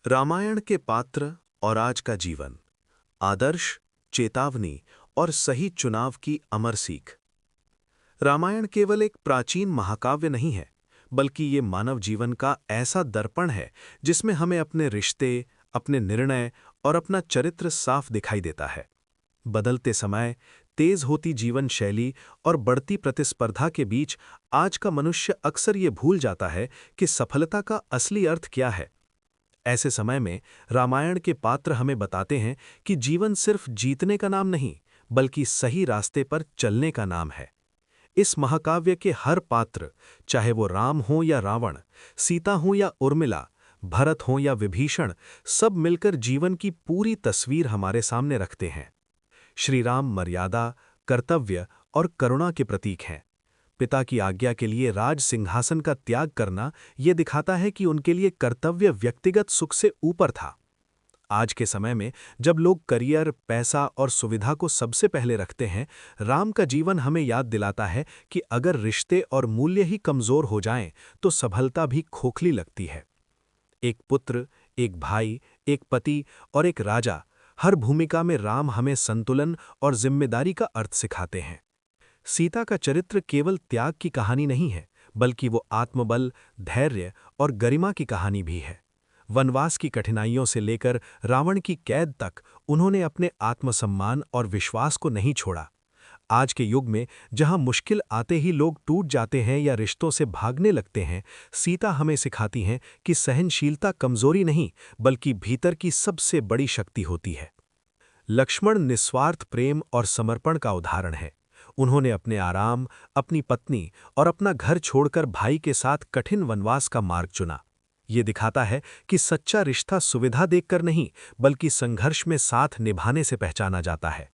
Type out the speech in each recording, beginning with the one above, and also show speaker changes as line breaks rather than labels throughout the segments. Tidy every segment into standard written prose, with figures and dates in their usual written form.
रामायण के पात्र और आज का जीवन, आदर्श, चेतावनी और सही चुनाव की अमर सीख। रामायण केवल एक प्राचीन महाकाव्य नहीं है, बल्कि ये मानव जीवन का ऐसा दर्पण है जिसमें हमें अपने रिश्ते, अपने निर्णय और अपना चरित्र साफ दिखाई देता है। बदलते समय, तेज होती जीवन शैली और बढ़ती प्रतिस्पर्धा के बीच आज का मनुष्य अक्सर ये भूल जाता है कि सफलता का असली अर्थ क्या है। ऐसे समय में रामायण के पात्र हमें बताते हैं कि जीवन सिर्फ जीतने का नाम नहीं, बल्कि सही रास्ते पर चलने का नाम है। इस महाकाव्य के हर पात्र, चाहे वो राम हो या रावण, सीता हो या उर्मिला, भरत हो या विभीषण, सब मिलकर जीवन की पूरी तस्वीर हमारे सामने रखते हैं। श्री राम मर्यादा, कर्तव्य और करुणा के प्रतीक हैं। पिता की आज्ञा के लिए राज सिंहासन का त्याग करना यह दिखाता है कि उनके लिए कर्तव्य व्यक्तिगत सुख से ऊपर था। आज के समय में जब लोग करियर, पैसा और सुविधा को सबसे पहले रखते हैं, राम का जीवन हमें याद दिलाता है कि अगर रिश्ते और मूल्य ही कमजोर हो जाएं, तो सफलता भी खोखली लगती है। एक पुत्र, एक भाई, एक पति और एक राजा, हर भूमिका में राम हमें संतुलन और जिम्मेदारी का अर्थ सिखाते हैं। सीता का चरित्र केवल त्याग की कहानी नहीं है, बल्कि वो आत्मबल, धैर्य और गरिमा की कहानी भी है। वनवास की कठिनाइयों से लेकर रावण की कैद तक उन्होंने अपने आत्मसम्मान और विश्वास को नहीं छोड़ा। आज के युग में जहां मुश्किल आते ही लोग टूट जाते हैं या रिश्तों से भागने लगते हैं, सीता हमें सिखाती हैं कि सहनशीलता कमजोरी नहीं, बल्कि भीतर की सबसे बड़ी शक्ति होती है। लक्ष्मण निस्वार्थ प्रेम और समर्पण का उदाहरण है। उन्होंने अपने आराम, अपनी पत्नी और अपना घर छोड़कर भाई के साथ कठिन वनवास का मार्ग चुना। ये दिखाता है कि सच्चा रिश्ता सुविधा देखकर नहीं, बल्कि संघर्ष में साथ निभाने से पहचाना जाता है।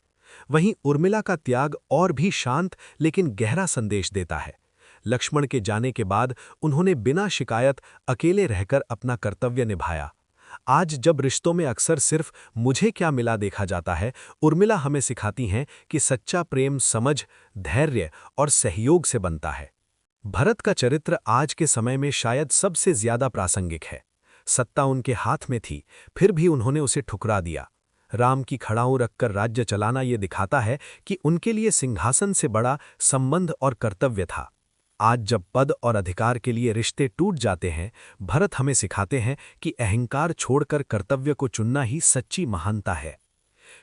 वहीं उर्मिला का त्याग और भी शांत लेकिन गहरा संदेश देता है। लक्ष्मण के जाने के बाद उन्होंने बिना शिकायत अकेले रहकर अपना कर्तव्य निभाया। आज जब रिश्तों में अक्सर सिर्फ मुझे क्या मिला देखा जाता है, उर्मिला हमें सिखाती हैं कि सच्चा प्रेम समझ, धैर्य और सहयोग से बनता है। भरत का चरित्र आज के समय में शायद सबसे ज्यादा प्रासंगिक है। सत्ता उनके हाथ में थी, फिर भी उन्होंने उसे ठुकरा दिया। राम की खड़ाऊं रखकर राज्य चलाना ये दिखाता है कि उनके लिए सिंहासन से बड़ा संबंध और कर्तव्य था। आज जब पद और अधिकार के लिए रिश्ते टूट जाते हैं, भरत हमें सिखाते हैं कि अहंकार छोड़कर कर्तव्य को चुनना ही सच्ची महानता है।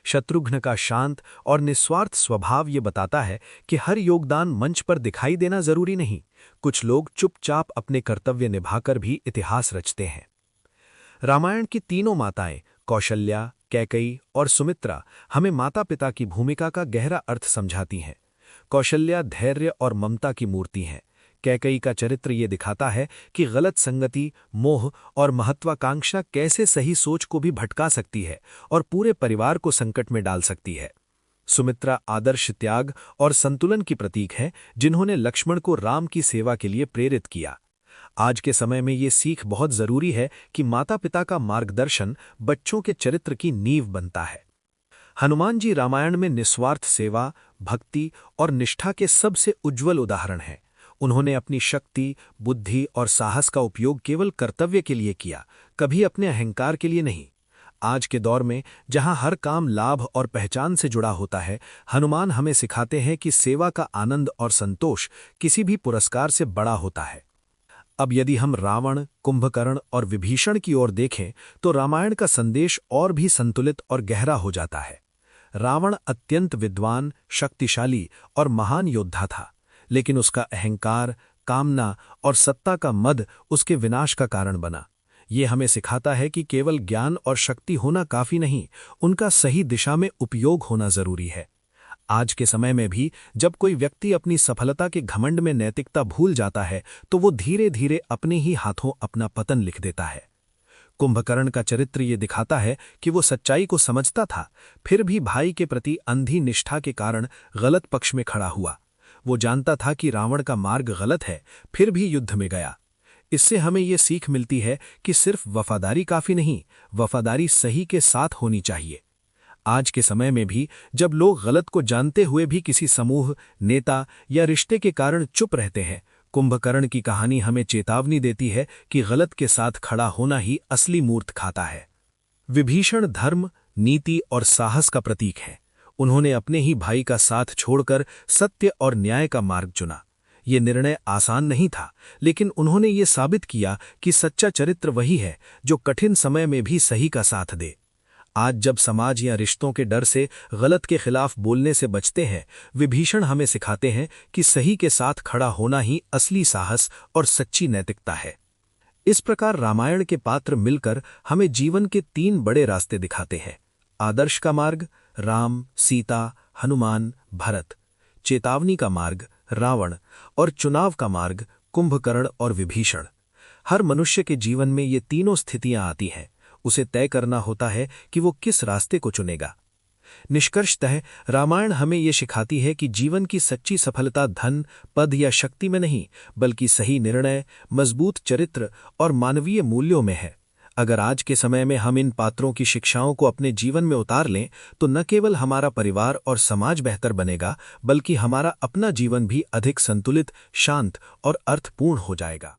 शत्रुघ्न का शांत और निस्वार्थ स्वभाव ये बताता है कि हर योगदान मंच पर दिखाई देना जरूरी नहीं। कुछ लोग चुपचाप अपने कर्तव्य निभाकर भी इतिहास रचते हैं। रामायण की तीनों माताएं, कौशल्या, कैकेयी और सुमित्रा, हमें माता पिता की भूमिका का गहरा अर्थ समझाती हैं। कौशल्या धैर्य और ममता की मूर्ति हैं। कैकेयी का चरित्र ये दिखाता है कि गलत संगति, मोह और महत्वाकांक्षा कैसे सही सोच को भी भटका सकती है और पूरे परिवार को संकट में डाल सकती है। सुमित्रा आदर्श त्याग और संतुलन की प्रतीक है, जिन्होंने लक्ष्मण को राम की सेवा के लिए प्रेरित किया। आज के समय में ये सीख बहुत जरूरी है कि माता पिता का मार्गदर्शन बच्चों के चरित्र की नींव बनता है। हनुमान जी रामायण में निस्वार्थ सेवा, भक्ति और निष्ठा के सबसे उज्जवल उदाहरण हैं। उन्होंने अपनी शक्ति, बुद्धि और साहस का उपयोग केवल कर्तव्य के लिए किया, कभी अपने अहंकार के लिए नहीं। आज के दौर में जहां हर काम लाभ और पहचान से जुड़ा होता है, हनुमान हमें सिखाते हैं कि सेवा का आनंद और संतोष किसी भी पुरस्कार से बड़ा होता है। अब यदि हम रावण, कुंभकर्ण और विभीषण की ओर देखें, तो रामायण का संदेश और भी संतुलित और गहरा हो जाता है। रावण अत्यंत विद्वान, शक्तिशाली और महान योद्धा था, लेकिन उसका अहंकार, कामना और सत्ता का मद उसके विनाश का कारण बना। ये हमें सिखाता है कि केवल ज्ञान और शक्ति होना काफी नहीं, उनका सही दिशा में उपयोग होना जरूरी है। आज के समय में भी जब कोई व्यक्ति अपनी सफलता के घमंड में नैतिकता भूल जाता है, तो वो धीरे धीरे अपने ही हाथों अपना पतन लिख देता है। कुंभकर्ण का चरित्र ये दिखाता है कि वो सच्चाई को समझता था, फिर भी भाई के प्रति अंधी निष्ठा के कारण गलत पक्ष में खड़ा हुआ। वो जानता था कि रावण का मार्ग गलत है, फिर भी युद्ध में गया। इससे हमें ये सीख मिलती है कि सिर्फ वफादारी काफी नहीं, वफादारी सही के साथ होनी चाहिए। आज के समय में भी जब लोग गलत को जानते हुए भी किसी समूह, नेता या रिश्ते के कारण चुप रहते हैं,
कुंभकर्ण की कहानी हमें चेतावनी देती है कि गलत के साथ खड़ा होना ही असली मूर्ख खाता है। विभीषण धर्म, नीति और साहस का प्रतीक है। उन्होंने अपने ही भाई का साथ छोड़कर सत्य और न्याय का मार्ग चुना। ये निर्णय आसान नहीं था, लेकिन उन्होंने ये साबित किया कि सच्चा चरित्र वही है जो कठिन समय में भी सही का साथ दे। आज जब समाज या रिश्तों के डर से गलत के खिलाफ बोलने से बचते हैं, विभीषण हमें सिखाते हैं कि सही के साथ खड़ा होना ही असली साहस और सच्ची नैतिकता है। इस प्रकार रामायण के पात्र मिलकर हमें जीवन के 3 बड़े रास्ते दिखाते हैं: आदर्श का मार्ग राम, सीता, हनुमान, भरत; चेतावनी का मार्ग रावण; और चुनाव का मार्ग कुंभकर्ण और विभीषण। हर मनुष्य के जीवन में ये तीनों स्थितियां आती हैं। उसे तय करना होता है कि वो किस रास्ते को चुनेगा। निष्कर्षतः रामायण हमें ये सिखाती है कि जीवन की सच्ची सफलता धन, पद या शक्ति में नहीं, बल्कि सही निर्णय, मजबूत चरित्र और मानवीय मूल्यों में है। अगर आज के समय में हम इन पात्रों की शिक्षाओं को अपने जीवन में उतार लें, तो न केवल हमारा परिवार और समाज बेहतर बनेगा, बल्कि हमारा अपना जीवन भी अधिक संतुलित, शांत और अर्थपूर्ण हो जाएगा।